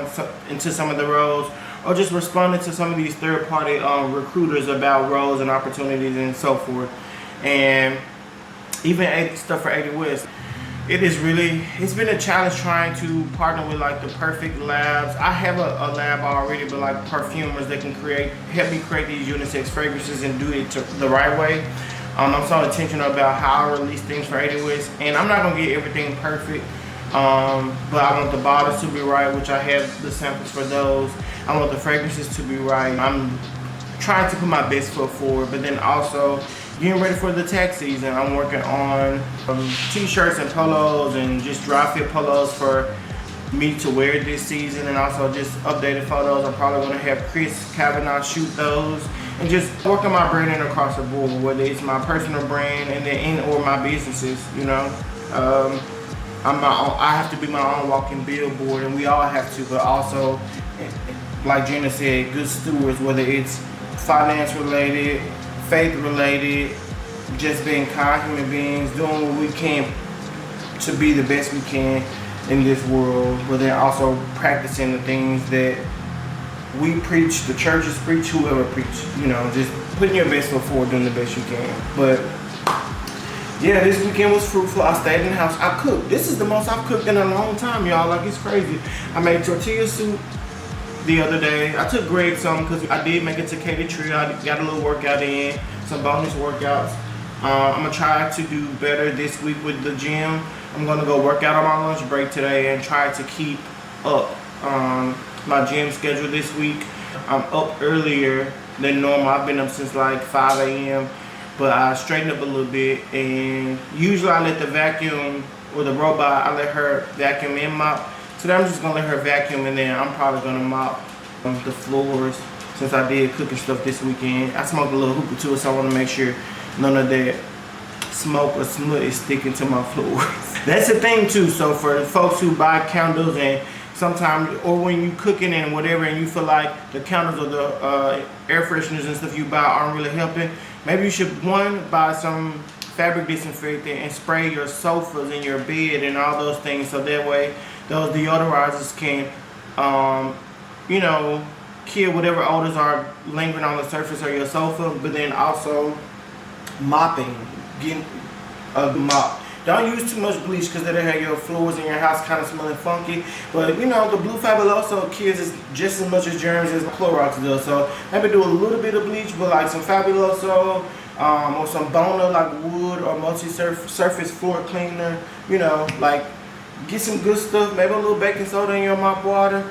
into some of the roles, or just responding to some of these third-party recruiters about roles and opportunities and so forth. And even stuff for 80 West. It's been a challenge trying to partner with the perfect labs. I have a lab already, but perfumers that can help me create these unisex fragrances and do it the right way. I'm so intentional about how I release things for 80 West, and I'm not gonna get everything perfect, but I want the bottles to be right, which I have the samples for those. I want the fragrances to be right. I'm trying to put my best foot forward, but then also getting ready for the tax season. I'm working on t-shirts and polos and just dry fit polos for me to wear this season, and also just updated photos. I'm probably going to have Chris Kavanaugh shoot those, and just working my branding across the board, whether it's my personal brand and then or my businesses. I have to be my own walking billboard, and we all have to, but also, like Gina said, good stewards, whether it's finance related, faith related, just being kind human beings, doing what we can to be the best we can in this world, but then also practicing the things that we preach, the churches preach, whoever preach, just putting your best foot forward, doing the best you can. But yeah, this weekend was fruitful. I stayed in the house. I cooked. This is the most I've cooked in a long time, y'all. It's crazy. I made tortilla soup the other day. I took Greg some because I did make it to Katy Tree. I got a little workout in, some bonus workouts. I'm gonna try to do better this week with the gym. I'm gonna go work out on my lunch break today and try to keep up my gym schedule this week. I'm up earlier than normal. I've been up since 5 a.m. but I straightened up a little bit, and usually I let the vacuum or the robot, I let her vacuum and mop. Today I'm just gonna let her vacuum, and then I'm probably gonna mop the floors since I did cooking stuff this weekend. I smoked a little hookah too, so I wanna make sure none of that smoke or smut is sticking to my floors. That's the thing too, so for the folks who buy candles and sometimes, or when you cooking and whatever, and you feel like the candles or the air fresheners and stuff you buy aren't really helping, maybe you should, buy some fabric disinfectant and spray your sofas and your bed and all those things, so that way those deodorizers can, kill whatever odors are lingering on the surface of your sofa. But then also mopping, getting a mop. Don't use too much bleach because that'll have your floors in your house kind of smelling funky. But the blue Fabuloso kills just as much as germs as Clorox does. So maybe do a little bit of bleach, but some Fabuloso or some Bona wood or multi-surface floor cleaner. Get some good stuff. Maybe a little baking soda in your mop water.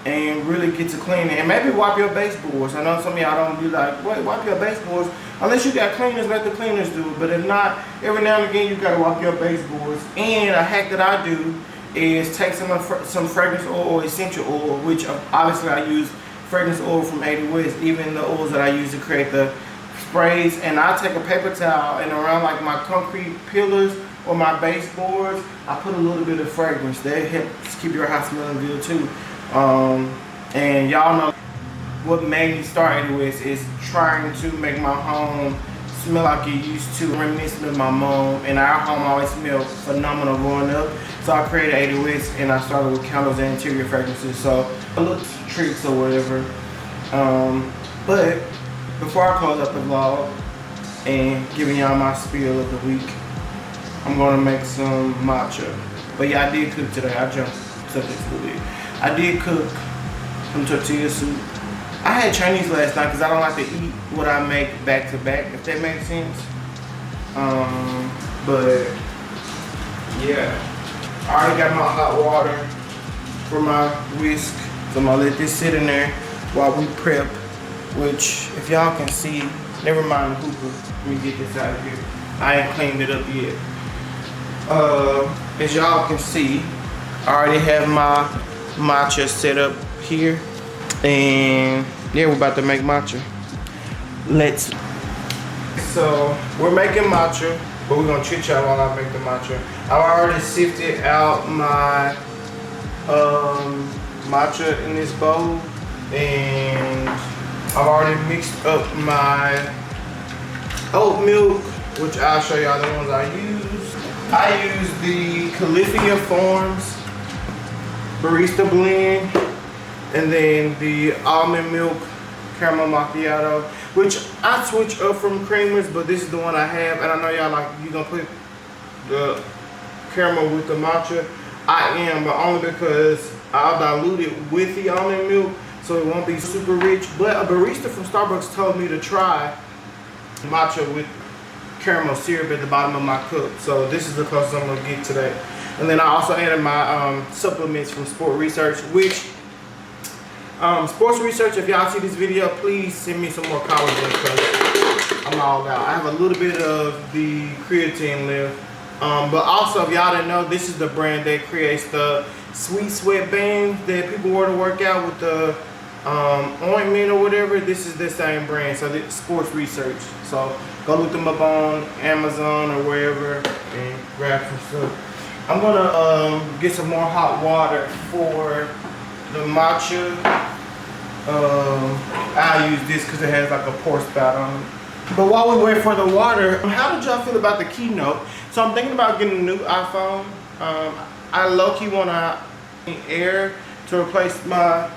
and really get to cleaning. And maybe wipe your baseboards. I know some of y'all don't be like, wait, wipe your baseboards. Unless you got cleaners, let the cleaners do it. But if not, every now and again you gotta wipe your baseboards. And a hack that I do is take some fragrance oil or essential oil, which obviously I use fragrance oil from 80 West, even the oils that I use to create the sprays. And I take a paper towel and around like my concrete pillars or my baseboards, I put a little bit of fragrance. That helps keep your house smelling good too. And y'all know what made me start 80 West is trying to make my home smell like it used to, reminiscent of my mom. And our home always smelled phenomenal growing up. So I created 80 West and I started with candles and interior fragrances. So little tricks or whatever. But before I close up the vlog and giving y'all my spiel of the week, I'm gonna make some matcha. But yeah, I did cook today. I jumped subject to it. I did cook some tortilla soup. I had Chinese last night because I don't like to eat what I make back to back, if that makes sense. But yeah. I already got my hot water for my whisk. So I'm gonna let this sit in there while we prep, which if y'all can see, never mind the hooper, let me get this out of here. I ain't cleaned it up yet. As y'all can see, I already have my matcha set up here. And yeah, we're about to make matcha. So we're making matcha, but we're gonna chit chat while I make the matcha. I already sifted out my matcha in this bowl, and I've already mixed up my oat milk, which I'll show y'all the ones I use. I use the Califia Farms Barista Blend, and then the almond milk caramel macchiato, which I switch up from creamers, but this is the one I have. And I know y'all like, you gonna put the caramel with the matcha. I am, but only because I'll dilute it with the almond milk so it won't be super rich. But a barista from Starbucks told me to try matcha with caramel syrup at the bottom of my cup. So this is the closest I'm gonna get today. And then I also added my supplements from Sport Research, which Sports Research, if y'all see this video, please send me some more collagen because I'm all out. I have a little bit of the creatine left. But also, if y'all didn't know, this is the brand that creates the sweet sweat bands that people wear to work out with the ointment or whatever. This is the same brand, so it's Sports Research. So go look them up on Amazon or wherever and grab some stuff. I'm gonna get some more hot water for the matcha. I'll use this because it has like a pour spout on it. But while we wait for the water, how did y'all feel about the keynote? So I'm thinking about getting a new iPhone. I low-key want to Air to replace my,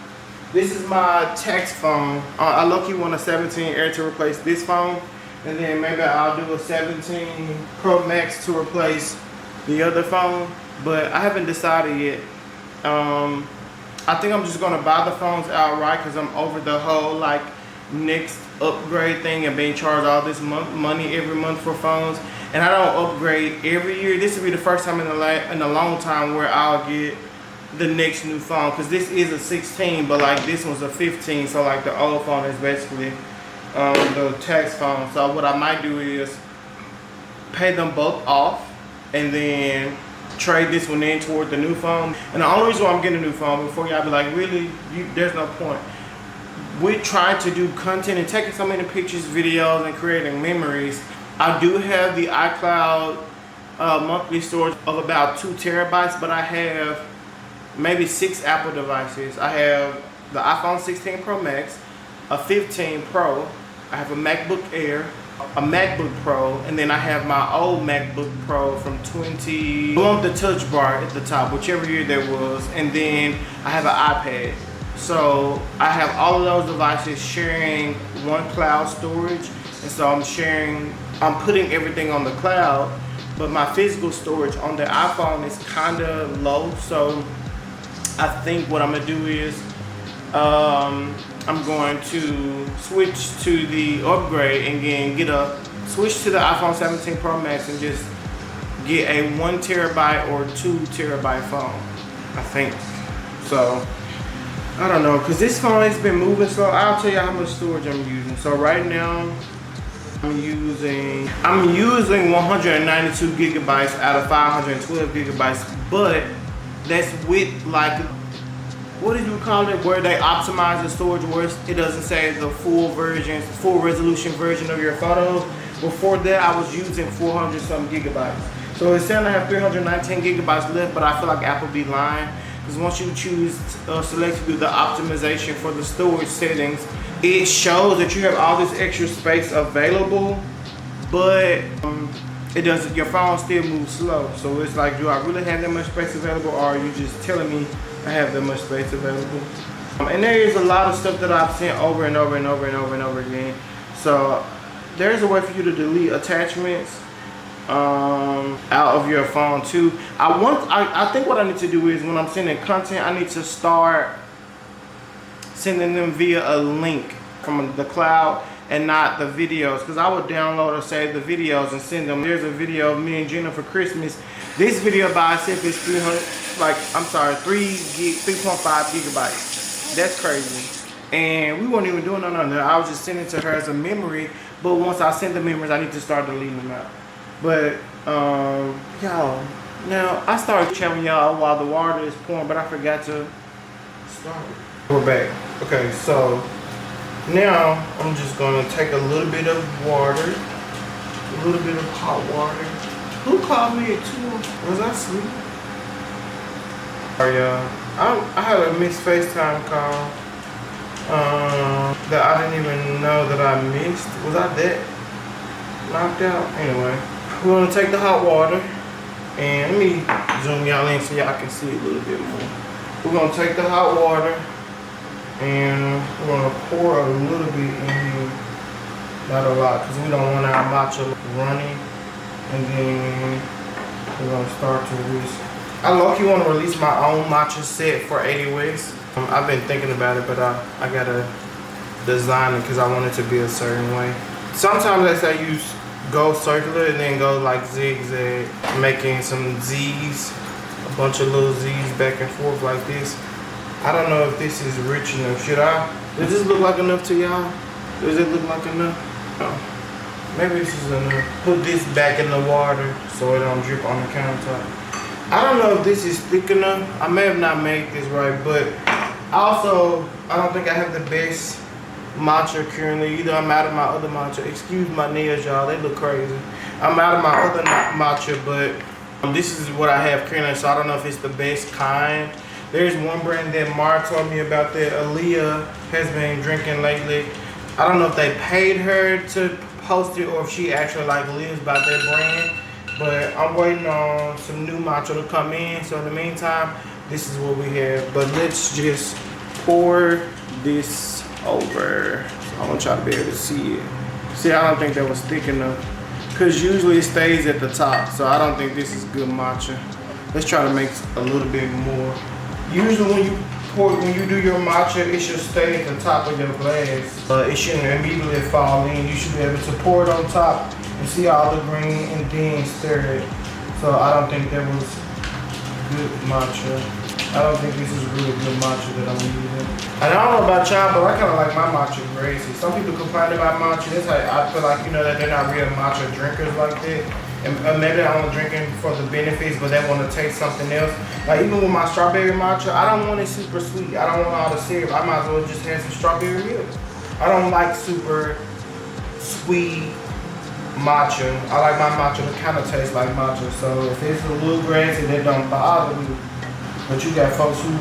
this is my text phone. I low-key want a 17 Air to replace this phone. And then maybe I'll do a 17 Pro Max to replace the other phone. But I haven't decided yet. I think I'm just gonna buy the phones outright because I'm over the whole like next upgrade thing and being charged all this money every month for phones. And I don't upgrade every year. This will be the first time in a long time where I'll get the next new phone, because this is a 16, but like this one's a 15. So like the old phone is basically the tax phone. So what I might do is pay them both off and then trade this one in toward the new phone. And the only reason why I'm getting a new phone, before y'all be like, really, there's no point. We're trying to do content and taking so many pictures, videos, and creating memories. I do have the iCloud monthly storage of about 2 terabytes, but I have maybe 6 Apple devices. I have the iPhone 16 Pro Max, a 15 Pro, I have a MacBook Air, a MacBook Pro, and then I have my old MacBook Pro from 20. I want the touch bar at the top, whichever year that was, and then I have an iPad. So I have all of those devices sharing one cloud storage, and so I'm putting everything on the cloud, but my physical storage on the iPhone is kind of low. So I think what I'm gonna do is I'm going to switch to the upgrade and then switch to the iPhone 17 Pro Max and just get a 1 terabyte or 2 terabyte phone, I think. So I don't know, cause this phone has been moving slow. I'll tell you how much storage I'm using. So right now, I'm using 192 gigabytes out of 512 gigabytes, but that's with like, what did you call it? Where they optimize the storage where it doesn't say the full version, full resolution version of your photos. Before that, I was using 400 something gigabytes. So it's saying I have 319 gigabytes left, but I feel like Apple be lying. Because once you choose select to do the optimization for the storage settings, it shows that you have all this extra space available, but it doesn't. Your phone still moves slow. So it's like, do I really have that much space available, or are you just telling me I have that much space available? And there is a lot of stuff that I've sent over and over and over and over and over again. So there's a way for you to delete attachments out of your phone too. I think what I need to do is, when I'm sending content, I need to start sending them via a link from the cloud and not the videos, because I would download or save the videos and send them. There's a video of me and Gina for Christmas. This video by itself is 3.5 gigabytes. That's crazy. And we weren't even doing none of that. I was just sending it to her as a memory, but once I send the memories, I need to start deleting them out. But y'all, now I started telling y'all while the water is pouring, but I forgot to start. We're back. Okay, so now I'm just gonna take a little bit of water, a little bit of hot water. Who called me at 2? Was I asleep? Sorry, y'all. I had a missed FaceTime call that I didn't even know that I missed. Was I that knocked out? Anyway. We're gonna take the hot water, and let me zoom y'all in so y'all can see a little bit more. We're gonna take the hot water, and we're gonna pour a little bit in here, not a lot, because we don't want our matcha running. And then we're gonna start to release. I low-key want to release my own matcha set for 80 West. I've been thinking about it, but I gotta design it because I want it to be a certain way. Sometimes they say use go circular and then go like zigzag, making some Z's, a bunch of little Z's back and forth like this. I don't know if this is rich enough. Does this look like enough to y'all? Does it look like enough? No. Maybe this is enough. Put this back in the water so it don't drip on the countertop. I don't know if this is thick enough. I may have not made this right, but also I don't think I have the best matcha currently either. I'm out of my other matcha. Excuse my nails, y'all, they look crazy. I'm out of my other matcha, but this is what I have currently, so I don't know if it's the best kind. There's one brand that Mar told me about that Aaliyah has been drinking lately. I don't know if they paid her to post it or if she actually like lives by that brand, but I'm waiting on some new matcha to come in. So in the meantime, this is what we have. But let's just pour this over. So I want y'all to be able to see it. See, I don't think that was thick enough, because usually it stays at the top. So I don't think this is good matcha. Let's try to make a little bit more. Usually when you do your matcha, it should stay at the top of your glass. It shouldn't immediately fall in. You should be able to pour it on top and see all the green and then stir it. So I don't think that was good matcha. I don't think this is really good matcha that I'm using. And I don't know about y'all, but I kind of like my matcha crazy. Some people complain about matcha. That's how I feel like, you know, that they're not real matcha drinkers like that. And maybe they're only drinking for the benefits, but they want to taste something else. Like even with my strawberry matcha, I don't want it super sweet. I don't want all the syrup. I might as well just have some strawberry milk. I don't like super sweet matcha. I like my matcha to kind of taste like matcha. So if it's a little grassy, that don't bother me. But you got folks who,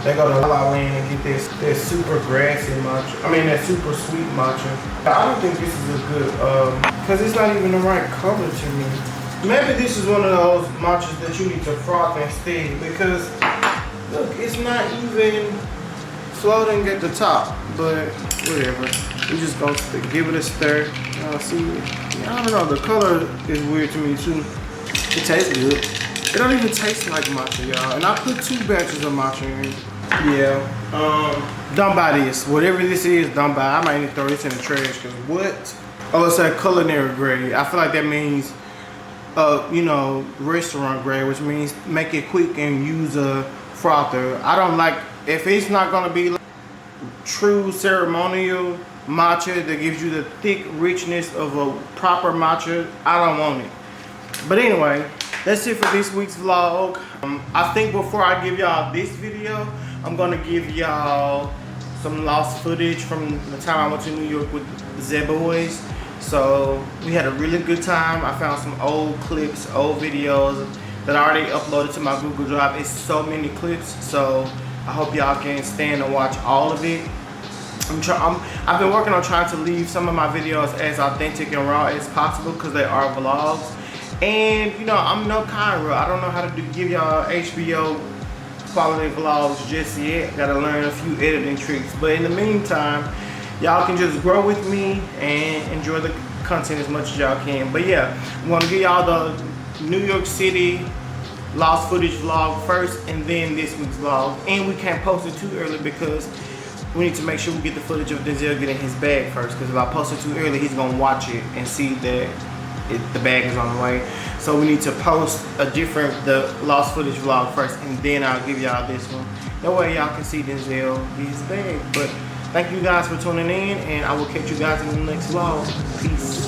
they go to La Land and get this super grassy matcha. I mean, that super sweet matcha. I don't think this is a good, because it's not even the right color to me. Maybe this is one of those matchas that you need to froth instead, because look, it's not even floating at the top, but whatever. We just gonna give it a stir. Y'all see it? Yeah, I don't know, the color is weird to me too. It tastes good. It don't even taste like matcha, y'all. And I put 2 batches of matcha in. Yeah. Don't buy this. Whatever this is, don't buy. I might need to throw this in the trash, cause what? Oh, it's a culinary grade. I feel like that means you know, restaurant grade, which means make it quick and use a frother. I don't like, if it's not gonna be true ceremonial matcha that gives you the thick richness of a proper matcha, I don't want it. But anyway, that's it for this week's vlog. I think before I give y'all this video, I'm gonna give y'all some lost footage from the time I went to New York with the Boys. So we had a really good time. I found some old clips, old videos that I already uploaded to my Google Drive. It's so many clips, so I hope y'all can stand and watch all of it. I've been working on trying to leave some of my videos as authentic and raw as possible because they are vlogs. And you know, I'm no Kyra. I don't know how to give y'all HBO quality vlogs just yet. Gotta learn a few editing tricks. But in the meantime, y'all can just grow with me and enjoy the content as much as y'all can. But yeah, I'm gonna give y'all the New York City lost footage vlog first and then this week's vlog. And we can't post it too early because we need to make sure we get the footage of Denzel getting his bag first, because if I post it too early, he's gonna watch it and see that the bag is on the way. So we need to post the lost footage vlog first, and then I'll give y'all this one. That way y'all can see Denzel get his bag. But thank you guys for tuning in, and I will catch you guys in the next vlog. Peace.